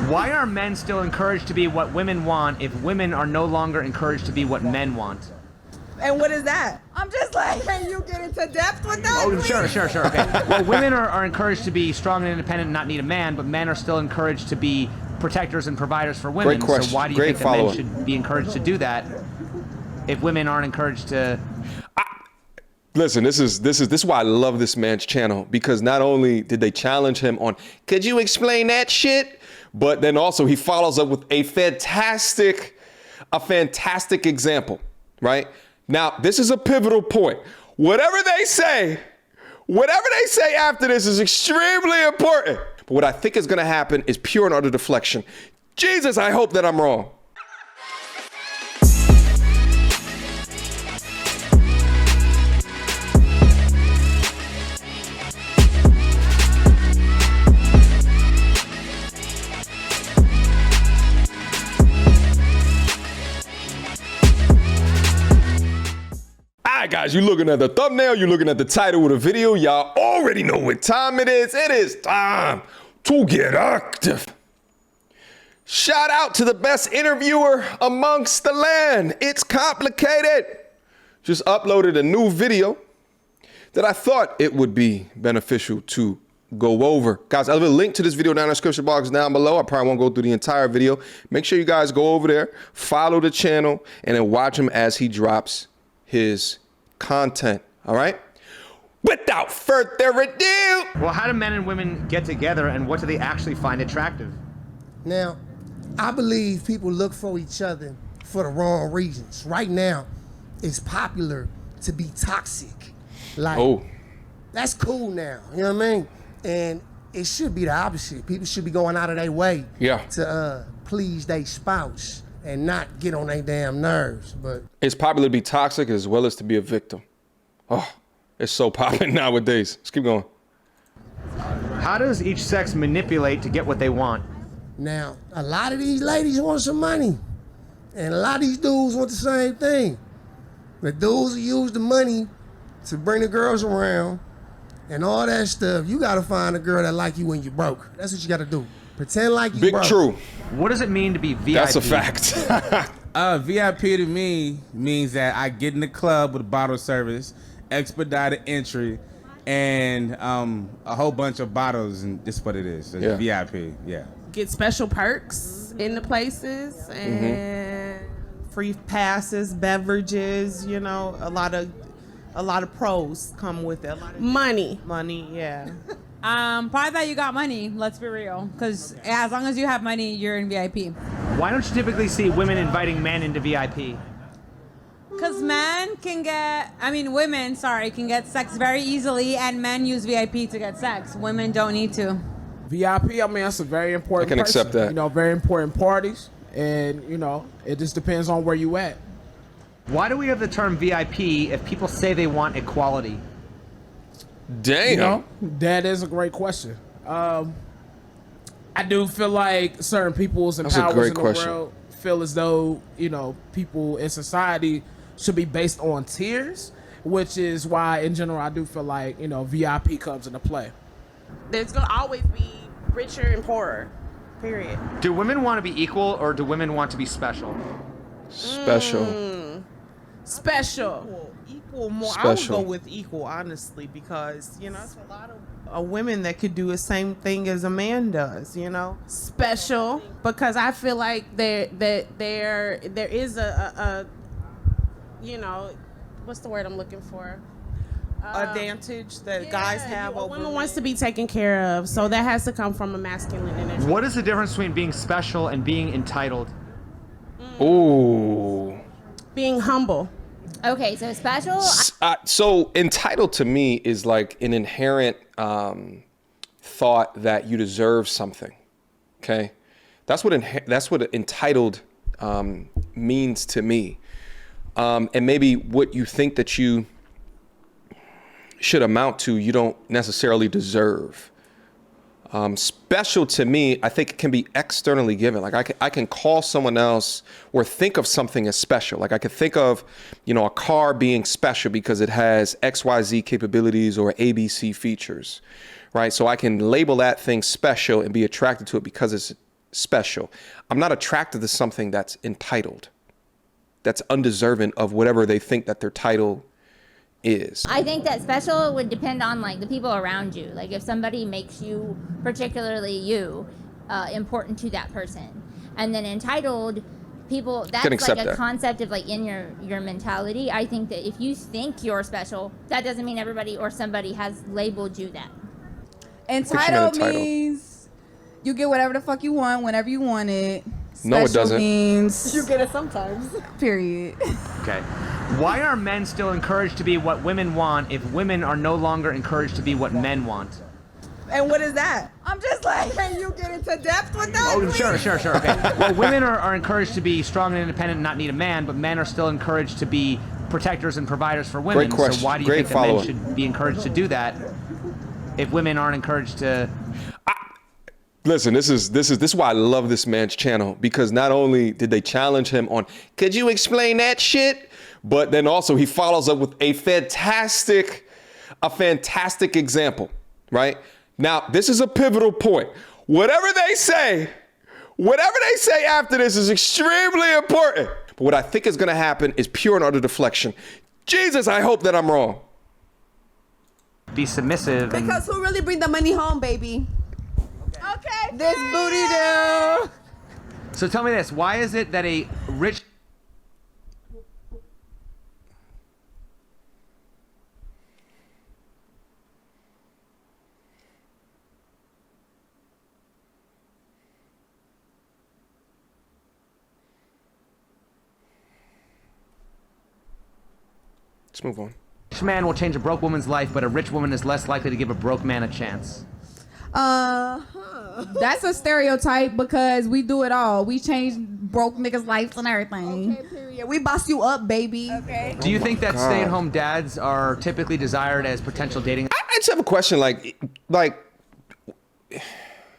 Why are men still encouraged to be what women want if women are no longer encouraged to be what men want? And what is that? I'm just like, can you get into depth with that? Oh, sure. Okay. Well, women are encouraged to be strong and independent and not need a man, but men are still encouraged to be protectors and providers for women. Great question. So why do you think that men should be encouraged to do that if women aren't encouraged to? Listen, this is why I love this man's channel, because not only did they challenge him on, could you explain that shit? But then also he follows up with a fantastic example, right? Now, this is a pivotal point. Whatever they say after this is extremely important. But what I think is gonna happen is pure and utter deflection. Jesus, I hope that I'm wrong. Guys, you're looking at the thumbnail, you're looking at the title of the video, y'all already know what time it is. It is time to get active. Shout out to the best interviewer amongst the land. It's complicated. Just uploaded a new video that I thought it would be beneficial to go over. Guys, I'll leave a link to this video down in the description box down below. I probably won't go through the entire video. Make sure you guys go over there, follow the channel, and then watch him as he drops his content. All right, without further ado, well, how do men and women get together, and what do they actually find attractive? Now, I believe people look for each other for the wrong reasons. Right now, it's popular to be toxic. Like, that's cool now, you know what I mean? And it should be the opposite. People should be going out of their way to please their spouse and not get on their damn nerves. But it's popular to be toxic as well as to be a victim. Oh, it's so popping nowadays. Let's keep going. How does each sex manipulate to get what they want? Now, a lot of these ladies want some money, and a lot of these dudes want the same thing. The dudes use the money to bring the girls around and all that stuff. You gotta find a girl that like you when you broke. That's what you gotta do. Pretend like you broke. Big true. What does it mean to be VIP? That's a fact. VIP to me means that I get in the club with a bottle service, expedited entry, and a whole bunch of bottles, and this is what it is. So VIP, Get special perks in the places and free passes, beverages. You know, a lot of pros come with it. Money, yeah. Probably that you got money, let's be real. Because as long as you have money, you're in VIP. Why don't you typically see women inviting men into VIP? Because women can get sex very easily, and men use VIP to get sex. Women don't need to. VIP, I mean, that's a very important I can accept that. You know, very important parties. And, you know, it just depends on where you at. Why do we have the term VIP if people say they want equality? Damn. You know, that is a great question. I do feel like certain people's and powers in the world feel as though, you know, people in society should be based on tiers, which is why, in general, I do feel like, you know, VIP comes into play. There's gonna always be richer and poorer, period. Do women want to be equal, or do women want to be special? Special. Equal more. Special. I would go with equal, honestly, because, you know, there's a lot of women that could do the same thing as a man does, you know. Special, because I feel like there is a you know, what's the word I'm looking for? Advantage that guys have over women. Wants to be taken care of, so that has to come from a masculine energy. What is the difference between being special and being entitled? Ooh. Being humble. Okay, so special. So entitled to me is like an inherent thought that you deserve something. Okay, that's what entitled means to me, and maybe what you think that you should amount to, you don't necessarily deserve. Special to me, I think it can be externally given. Like I can call someone else or think of something as special. Like I could think of, you know, a car being special because it has XYZ capabilities or ABC features, right? So I can label that thing special and be attracted to it because it's special. I'm not attracted to something that's entitled, that's undeserving of whatever they think that their title is. I think that special would depend on like the people around you. Like if somebody makes you, particularly you, important to that person. And then entitled, people, that's like a concept of like in your mentality. I think that if you think you're special, that doesn't mean everybody or somebody has labeled you that. Entitled means you get whatever the fuck you want whenever you want it. No, it doesn't. Means you get it sometimes. Period. Okay. Why are men still encouraged to be what women want if women are no longer encouraged to be what men want? And what is that? I'm just like, can you get into depth with that? Oh, sure. Okay. Well, women are encouraged to be strong and independent and not need a man, but men are still encouraged to be protectors and providers for women. Great question. So why do you think that men should be encouraged to do that if women aren't encouraged to? Listen, this is why I love this man's channel, because not only did they challenge him on, could you explain that shit? But then also he follows up with a fantastic example, right? Now, this is a pivotal point. Whatever they say after this is extremely important. But what I think is going to happen is pure and utter deflection. Jesus, I hope that I'm wrong. Be submissive. Because who really bring the money home, baby? Okay. This booty do. So tell me this, why is it that a rich... Let's move on. A rich man will change a broke woman's life, but a rich woman is less likely to give a broke man a chance. That's a stereotype because we do it all. We change broke niggas' lives and everything. Okay, period. We boss you up, baby. Okay. Do you think that stay-at-home dads are typically desired as potential dating? I just have a question, like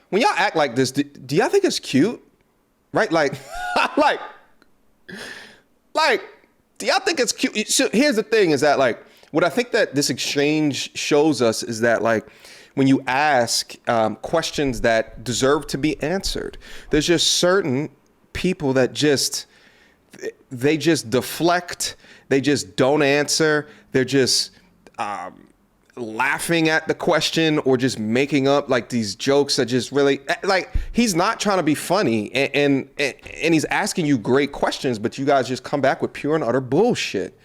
when y'all act like this, do y'all think it's cute? Right? Like, do y'all think it's cute? So here's the thing is that like, what I think that this exchange shows us is that like, when you ask questions that deserve to be answered, there's just certain people that they just deflect, they just don't answer, they're just laughing at the question or just making up like these jokes that just really, like, he's not trying to be funny and he's asking you great questions, but you guys just come back with pure and utter bullshit.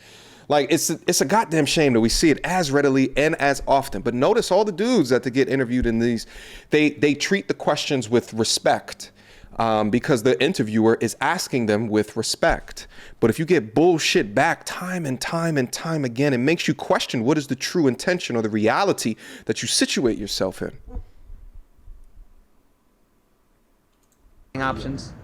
Like, it's a goddamn shame that we see it as readily and as often. But notice all the dudes that get interviewed in these, they treat the questions with respect because the interviewer is asking them with respect. But if you get bullshit back time and time and time again, it makes you question what is the true intention or the reality that you situate yourself in. Options?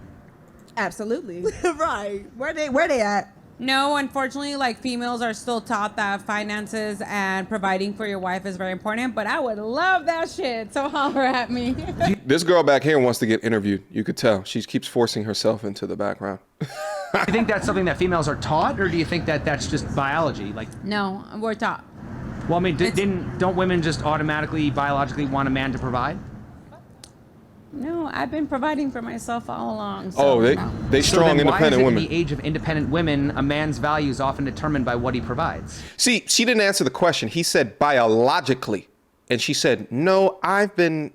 Absolutely. Right. Where they at? No, unfortunately, like females are still taught that finances and providing for your wife is very important, but I would love that shit, so holler at me. This girl back here wants to get interviewed. You could tell. She keeps forcing herself into the background. Do you think that's something that females are taught, or do you think that that's just biology? Like, no, we're taught. Well, I mean, don't women just automatically, biologically want a man to provide? No, I've been providing for myself all along. So oh, they strong, independent women. In the age of independent women, a man's value is often determined by what he provides? See, she didn't answer the question. He said biologically, and she said, "No, I've been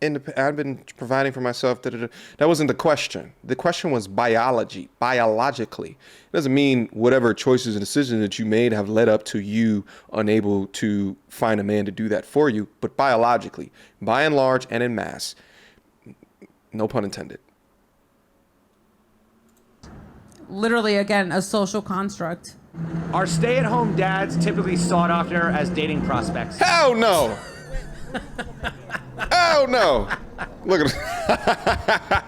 providing for myself." That wasn't the question. The question was biology, biologically. It doesn't mean whatever choices and decisions that you made have led up to you unable to find a man to do that for you, but biologically, by and large and in mass. No pun intended. Literally, again, a social construct. Are stay-at-home dads typically sought after as dating prospects? Hell no! Hell no! Look at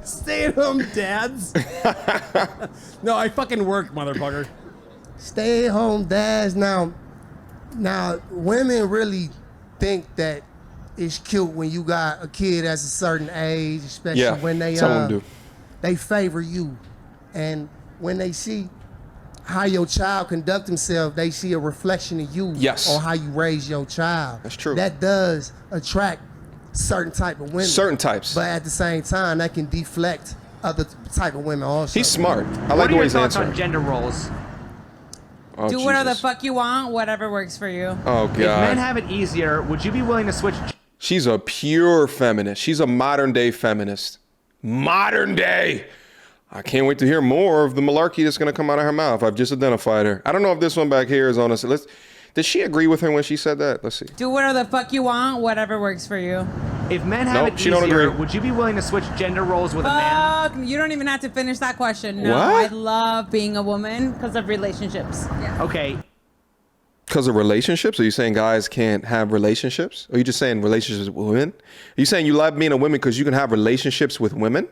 Stay-at-home dads? No, I fucking work, motherfucker. Stay-at-home dads. Now, women really think that it's cute when you got a kid at a certain age, especially when they favor you. And when they see how your child conduct himself, they see a reflection of you on how you raise your child. That's true. That does attract certain type of women. Certain types. But at the same time, that can deflect other type of women also. He's smart. I like the way he's answering. What are your thoughts on gender roles? Oh, Do whatever the fuck you want, whatever works for you. Oh, God. If men have it easier, would you be willing to switch? She's a pure feminist. She's a modern day feminist. Modern day. I can't wait to hear more of the malarkey that's going to come out of her mouth. I've just identified her. I don't know if this one back here is on us. Did she agree with her when she said that? Let's see. Do whatever the fuck you want, whatever works for you. If men have it easier, would you be willing to switch gender roles with a man? You don't even have to finish that question. No, What? I love being a woman because of relationships. Yeah. Okay. Because of relationships? Are you saying guys can't have relationships? Or are you just saying relationships with women? Are you saying you love being a woman because you can have relationships with women?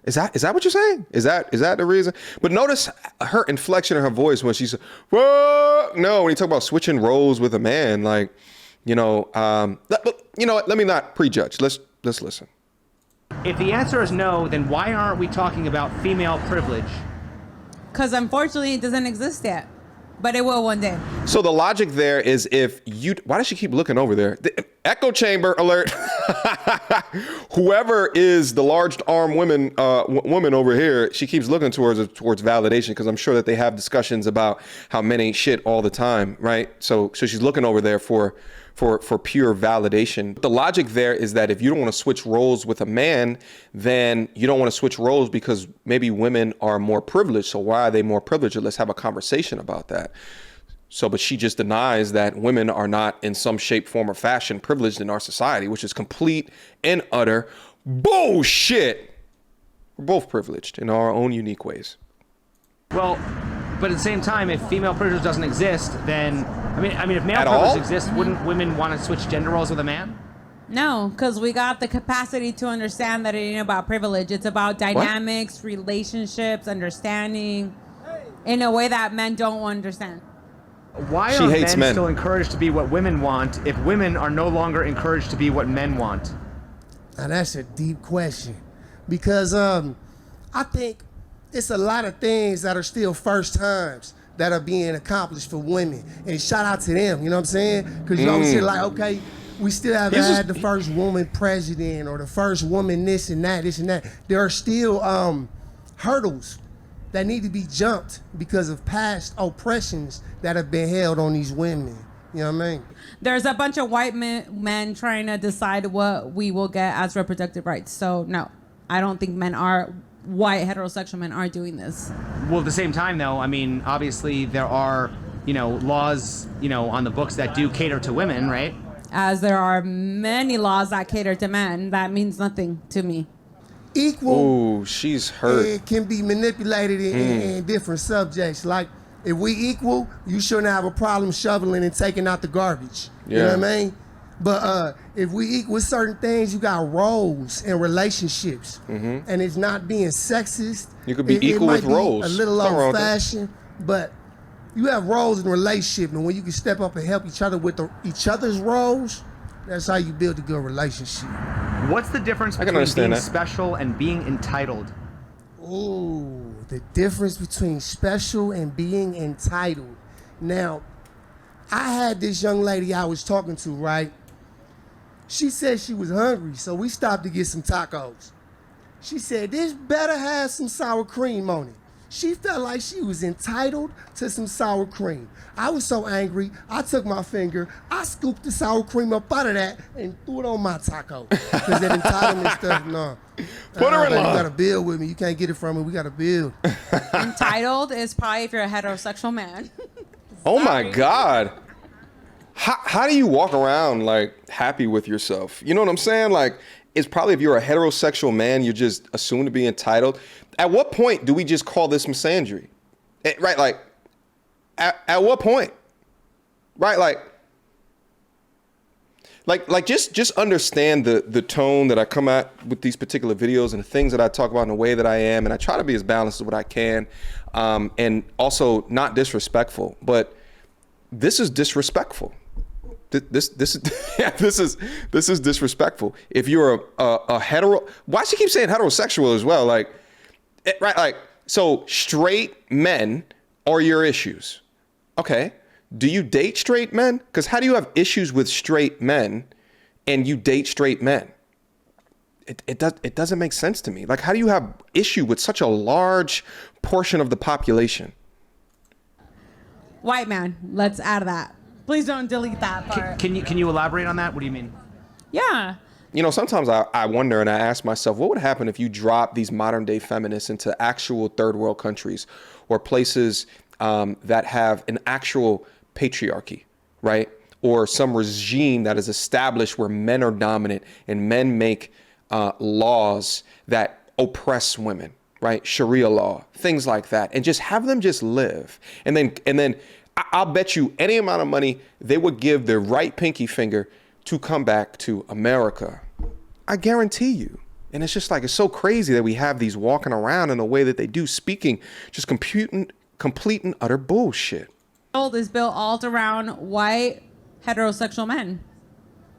Is that what you're saying? Is that the reason? But notice her inflection in her voice when she said, "Whoa!" No, when you talk about switching roles with a man, like, you know what? Let me not prejudge. Let's listen. If the answer is no, then why aren't we talking about female privilege? Because unfortunately, it doesn't exist yet. But it will one day. So the logic there is why does she keep looking over there? The echo chamber alert. Whoever is the large arm woman over here, she keeps looking towards validation because I'm sure that they have discussions about how men ain't shit all the time, right? So she's looking over there for pure validation. The logic there is that if you don't want to switch roles with a man, then you don't want to switch roles because maybe women are more privileged. So why are they more privileged? Let's have a conversation about that. But she just denies that women are not in some shape, form, or fashion privileged in our society, which is complete and utter bullshit. We're both privileged in our own unique ways. Well, but at the same time, if female privilege doesn't exist, then I mean, if male At privilege all? exists, wouldn't women want to switch gender roles with a man? No, because we got the capacity to understand that it ain't about privilege. It's about dynamics, relationships, understanding in a way that men don't understand. Why are men still encouraged to be what women want if women are no longer encouraged to be what men want? Now that's a deep question, because I think it's a lot of things that are still first times that are being accomplished for women, and shout out to them. You know what I'm saying? Because you always hear like, okay, we still haven't had the first woman president or the first woman this and that. There are still hurdles that need to be jumped because of past oppressions that have been held on these women. You know what I mean? There's a bunch of white men trying to decide what we will get as reproductive rights. So no, I don't think white heterosexual men are doing this. Well, at the same time, though, I mean, obviously there are, laws, on the books that do cater to women, right? As there are many laws that cater to men, that means nothing to me. Equal. Oh, she's hurt. It can be manipulated in different subjects. Like, if we equal, you shouldn't have a problem shoveling and taking out the garbage. Yeah. You know what I mean? But if we equal certain things, you got roles and relationships, and it's not being sexist. You could be equal with roles. A little old-fashioned, but you have roles in a relationship, and when you can step up and help each other with each other's roles, that's how you build a good relationship. What's the difference between being special and being entitled? Ooh, the difference between special and being entitled. Now, I had this young lady I was talking to, right? She said she was hungry, so we stopped to get some tacos. She said, this better have some sour cream on it. She felt like she was entitled to some sour cream. I was so angry, I took my finger, I scooped the sour cream up out of that and threw it on my taco. Because that entitlement stuff, no. Put her in line. You gotta build with me. You can't get it from me. We gotta build. Entitled is probably if you're a heterosexual man. Oh my God. How do you walk around like happy with yourself? You know what I'm saying? Like, it's probably if you're a heterosexual man, you're just assumed to be entitled. At what point do we just call this misandry? Right, like, at what point? Right, like just understand the tone that I come at with these particular videos and the things that I talk about in the way that I am, and I try to be as balanced as what I can, and also not disrespectful. But this is disrespectful. This is disrespectful. If you're a hetero, why she keep saying heterosexual as well? Like, right? Like, so straight men are your issues. Okay. Do you date straight men? Because how do you have issues with straight men and you date straight men. It doesn't make sense to me. Like, how do you have issue with such a large portion of the population? White man. Let's add that. Please don't delete that part. Can you elaborate on that? What do you mean? Yeah. You know, sometimes I wonder and I ask myself, what would happen if you drop these modern day feminists into actual third world countries or places that have an actual patriarchy, right? Or some regime that is established where men are dominant and men make laws that oppress women, right? Sharia law, things like that, and just have them just live. And then I'll bet you any amount of money they would give their right pinky finger to come back to America. I guarantee you. And it's just like, it's so crazy that we have these walking around in the way that they do, speaking just complete and utter bullshit. Is built all around white heterosexual men.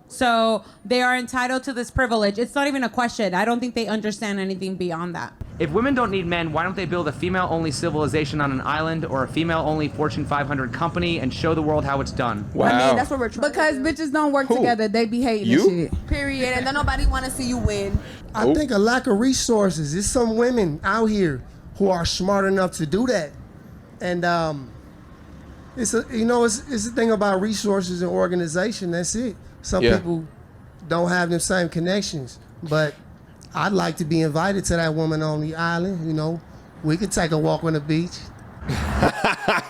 So they are entitled to this privilege. It's not even a question. I don't think they understand anything beyond that. If women don't need men, why don't they build a female-only civilization on an island or a female-only Fortune 500 company and show the world how it's done? Wow. I mean, that's what we're trying. Because bitches don't work together. They be hating You? and shit. Period. And then nobody want to see you win. I think a lack of resources. There's some women out here who are smart enough to do that. And it's the thing about resources and organization. That's it. Some people don't have them same connections, but I'd like to be invited to that woman on the island. You know, we could take a walk on the beach.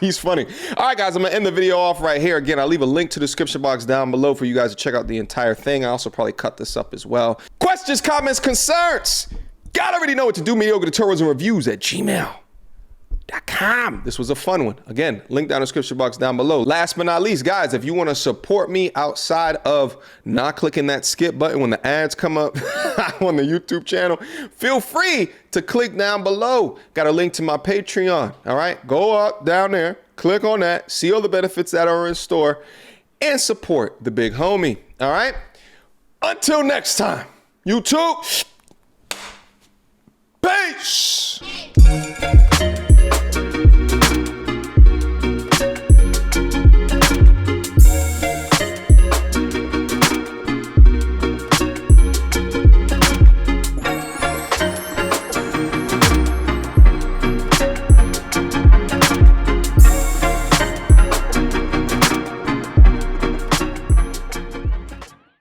He's funny. All right, guys, I'm gonna end the video off right here. Again, I'll leave a link to the description box down below for you guys to check out the entire thing. I also probably cut this up as well. Questions, comments, concerns. Gotta already know what to do. Mediocre tutorials and reviews at gmail.com. This was a fun one. Again, link down in the description box down below. Last but not least, guys, if you want to support me outside of not clicking that skip button when the ads come up on the YouTube channel, feel free to click down below. Got a link to my Patreon. All right, go up down there, click on that, see all the benefits that are in store, and support the big homie. All right, until next time, YouTube, peace.